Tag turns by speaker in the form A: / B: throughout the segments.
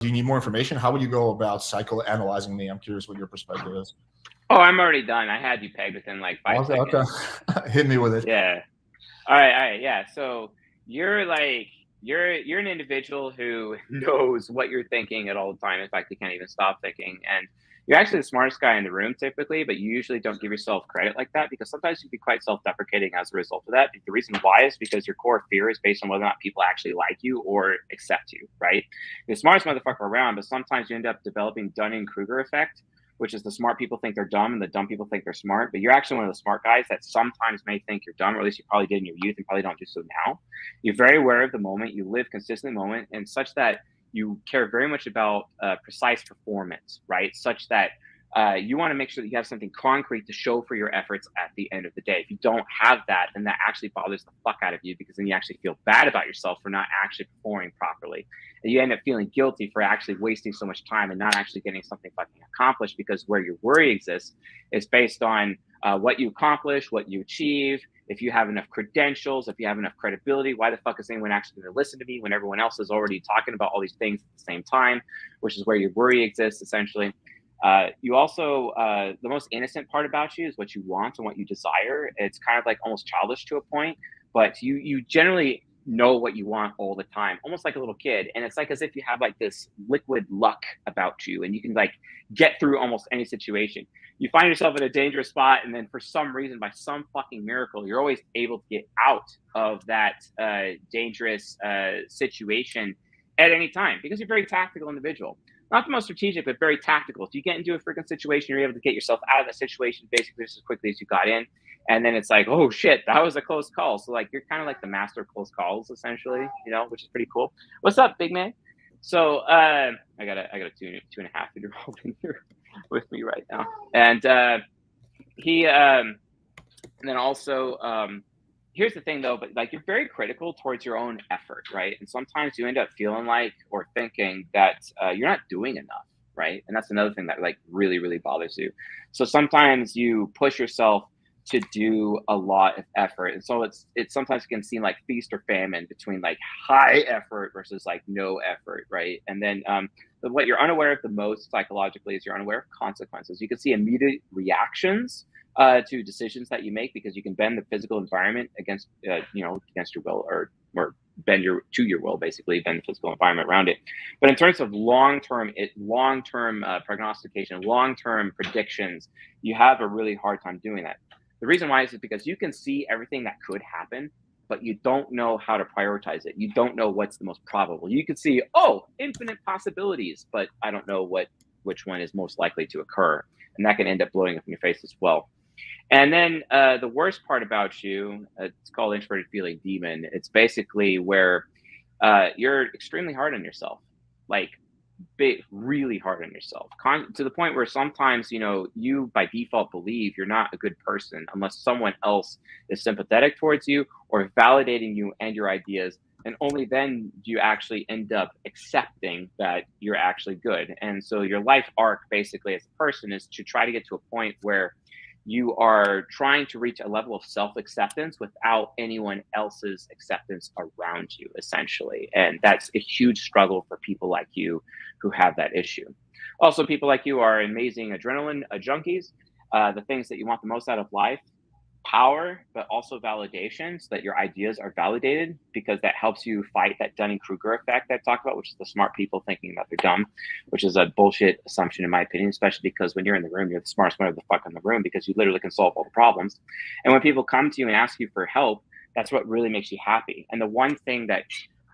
A: do you need more information? How would you go about psychoanalyzing me? I'm curious what your perspective is.
B: Oh, I'm already done. I had you pegged within like 5 seconds.
A: Okay. Hit me with it.
B: Yeah. All right. Yeah. So you're like you're an individual who knows what you're thinking at all the time. In fact, you can't even stop thinking. And you're actually the smartest guy in the room typically, but you usually don't give yourself credit like that because sometimes you can be quite self-deprecating as a result of that. The reason why is because your core fear is based on whether or not people actually like you or accept you, right? You're the smartest motherfucker around, but sometimes you end up developing Dunning-Kruger effect, which is the smart people think they're dumb and the dumb people think they're smart. But you're actually one of the smart guys that sometimes may think you're dumb, or at least you probably did in your youth and probably don't do so now. You're very aware of the moment. You live consistently in the moment, and such that you care very much about precise performance, right? Such that you want to make sure that you have something concrete to show for your efforts at the end of the day. If you don't have that, then that actually bothers the fuck out of you because then you actually feel bad about yourself for not actually performing properly. And you end up feeling guilty for actually wasting so much time and not actually getting something fucking accomplished, because where your worry exists is based on what you accomplish, what you achieve, if you have enough credentials, if you have enough credibility. Why the fuck is anyone actually going to listen to me when everyone else is already talking about all these things at the same time, which is where your worry exists, essentially. You also, the most innocent part about you is what you want and what you desire. It's kind of like almost childish to a point, but you generally know what you want all the time, almost like a little kid. And it's like as if you have like this liquid luck about you and you can like get through almost any situation. You find yourself in a dangerous spot, and then for some reason, by some fucking miracle, you're always able to get out of that dangerous situation at any time because you're a very tactical individual. Not the most strategic, but very tactical. If you get into a freaking situation, you're able to get yourself out of that situation basically just as quickly as you got in. And then it's like, oh shit, that was a close call. So like you're kind of like the master of close calls, essentially, you know, which is pretty cool. What's up, big man? So I got a 2.5-year-old in here with me right now, and he and then also here's the thing though, but like you're very critical towards your own effort, right? And sometimes you end up feeling like or thinking that you're not doing enough, right? And that's another thing that like really, really bothers you. So sometimes you push yourself to do a lot of effort, and so it's sometimes can seem like feast or famine between like high effort versus like no effort, right? And then what you're unaware of the most psychologically is you're unaware of consequences. You can see immediate reactions to decisions that you make because you can bend the physical environment against against your will, or bend your will, basically bend the physical environment around it. But in terms of long-term prognostication, long-term predictions, you have a really hard time doing that. The reason why is because you can see everything that could happen, but you don't know how to prioritize it. You don't know what's the most probable. You can see, infinite possibilities, but I don't know which one is most likely to occur. And that can end up blowing up in your face as well. And then the worst part about you, it's called introverted feeling demon. It's basically where you're extremely hard on yourself, like really hard on yourself, to the point where sometimes, you by default believe you're not a good person unless someone else is sympathetic towards you or validating you and your ideas. And only then do you actually end up accepting that you're actually good. And so your life arc basically as a person is to try to get to a point where you are trying to reach a level of self-acceptance without anyone else's acceptance around you, essentially. And that's a huge struggle for people like you who have that issue. Also, people like you are amazing adrenaline junkies. The things that you want the most out of life: power, but also validation, so that your ideas are validated, because that helps you fight that Dunning-Kruger effect that I talked about, which is the smart people thinking that they're dumb, which is a bullshit assumption in my opinion, especially because when you're in the room, you're the smartest one of the fuck in the room because you literally can solve all the problems. And when people come to you and ask you for help, that's what really makes you happy. And the one thing that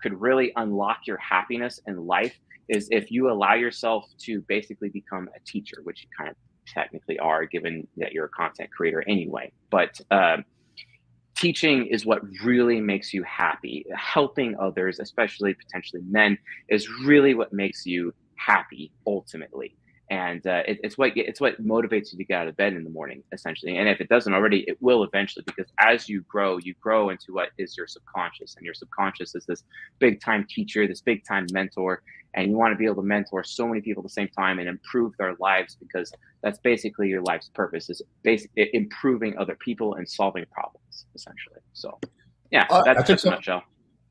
B: could really unlock your happiness in life is if you allow yourself to basically become a teacher, which you kind of technically are, given that you're a content creator anyway. But teaching is what really makes you happy. Helping others, especially potentially men, is really what makes you happy ultimately. And it's what motivates you to get out of bed in the morning, essentially. And if it doesn't already, it will eventually, because as you grow into what is your subconscious. And your subconscious is this big time teacher, this big time mentor. And you want to be able to mentor so many people at the same time and improve their lives, because that's basically your life's purpose, is basically improving other people and solving problems, essentially. So yeah, that's just a nutshell.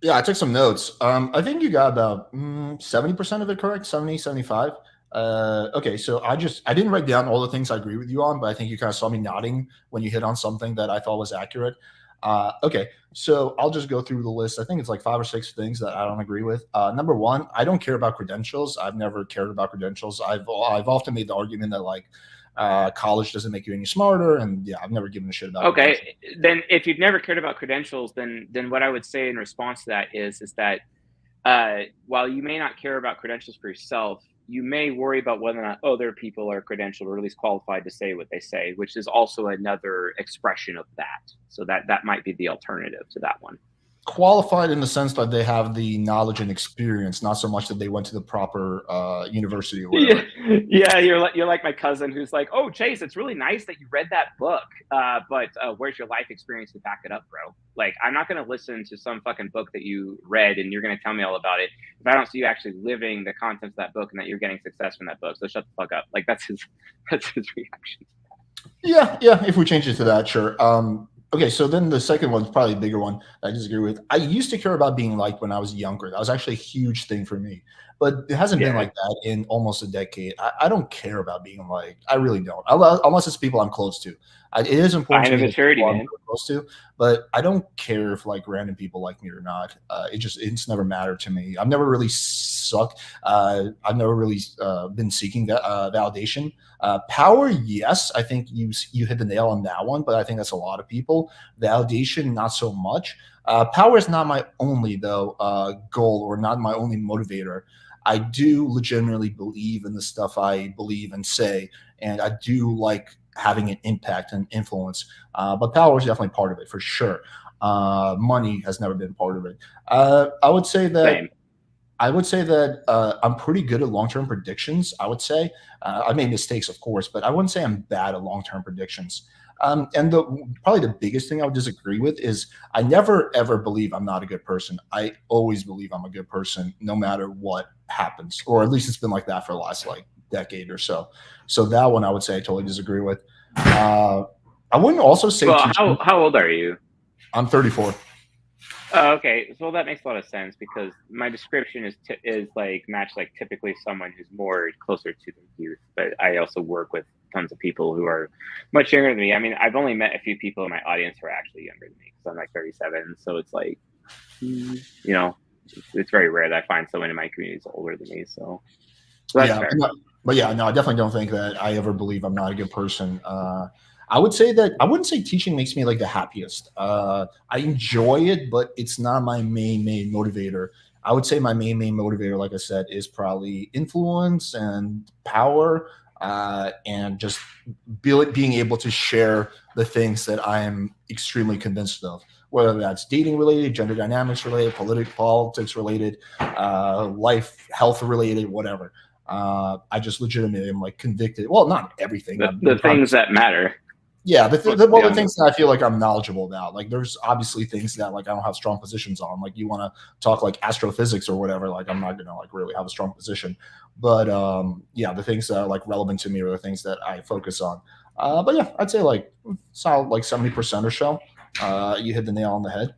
A: Yeah, I took some notes. I think you got about 70% of it correct, 70, 75. Okay, so I didn't write down all the things I agree with you on, but I think you kind of saw me nodding when you hit on something that I thought was accurate. Okay, so I'll just go through the list. I think it's like 5 or 6 things that I don't agree with. Number one, I don't care about credentials. I've never cared about credentials. I've often made the argument that like college doesn't make you any smarter, and yeah, I've never given a shit about credentials.
B: Okay, then if you've never cared about credentials, then what I would say in response to that is that while you may not care about credentials for yourself, you may worry about whether or not other people are credentialed or at least qualified to say what they say, which is also another expression of that. So that might be the alternative to that one.
A: Qualified in the sense that they have the knowledge and experience, not so much that they went to the proper university or
B: Yeah,
A: whatever.
B: yeah, you're like my cousin who's like, "Oh, Chase, it's really nice that you read that book, but where's your life experience to back it up, bro? Like, I'm not gonna listen to some fucking book that you read and you're gonna tell me all about it if I don't see you actually living the contents of that book and that you're getting success from that book. So shut the fuck up." Like that's his that's his reaction.
A: Yeah, yeah. If we change it to that, sure. Okay, so then the second one's probably a bigger one that I disagree with. I used to care about being liked when I was younger. That was actually a huge thing for me, but it hasn't been
B: Yeah,
A: like that in almost a decade. I don't care about being liked. I really don't, unless it's people I'm close to. It is important to
B: sign of
A: me that
B: maturity,
A: people I'm
B: man.
A: really close to, but I don't care if like random people like me or not. It's never mattered to me. I've never really sucked. I've never really been seeking that validation. Power, yes, I think you hit the nail on that one, but I think that's a lot of people. Validation, not so much. Power is not my only though goal or not my only motivator. I do legitimately believe in the stuff I believe and say, and I do like having an impact and influence. But power is definitely part of it for sure. Money has never been part of it. I would say that
B: Same.
A: I'm pretty good at long-term predictions. I would say I made mistakes, of course, but I wouldn't say I'm bad at long-term predictions. And probably the biggest thing I would disagree with is I never ever believe I'm not a good person. I always believe I'm a good person, no matter what happens, or at least it's been like that for the last like decade or so. So that one I would say I totally disagree with. Uh, I wouldn't also say
B: Well,
A: teaching.
B: how old are you?
A: I'm 34.
B: Oh, okay, so that makes a lot of sense because my description is like match like typically someone who's more closer to the youth, but I also work with tons of people who are much younger than me. I mean, I've only met a few people in my audience who are actually younger than me because I'm like 37, so it's like you know, it's very rare that I find someone in my community who's older than me. So that's
A: Yeah,
B: fair.
A: but yeah, no, I definitely don't think that I ever believe I'm not a good person. I would say that I wouldn't say teaching makes me like the happiest. I enjoy it, but it's not my main motivator. I would say my main motivator, like I said, is probably influence and power, and just being able to share the things that I am extremely convinced of, whether that's dating related, gender dynamics related, politics related, life health related, whatever. I just legitimately am like convicted. Well, not everything.
B: The things that matter.
A: Yeah,
B: Let's be
A: the things
B: honest.
A: that I feel like I'm knowledgeable about. Like, there's obviously things that like I don't have strong positions on. Like, you want to talk like astrophysics or whatever. Like, I'm not gonna like really have a strong position. But yeah, the things that are like relevant to me are the things that I focus on. But yeah, I'd say like solid like 70% or so. You hit the nail on the head.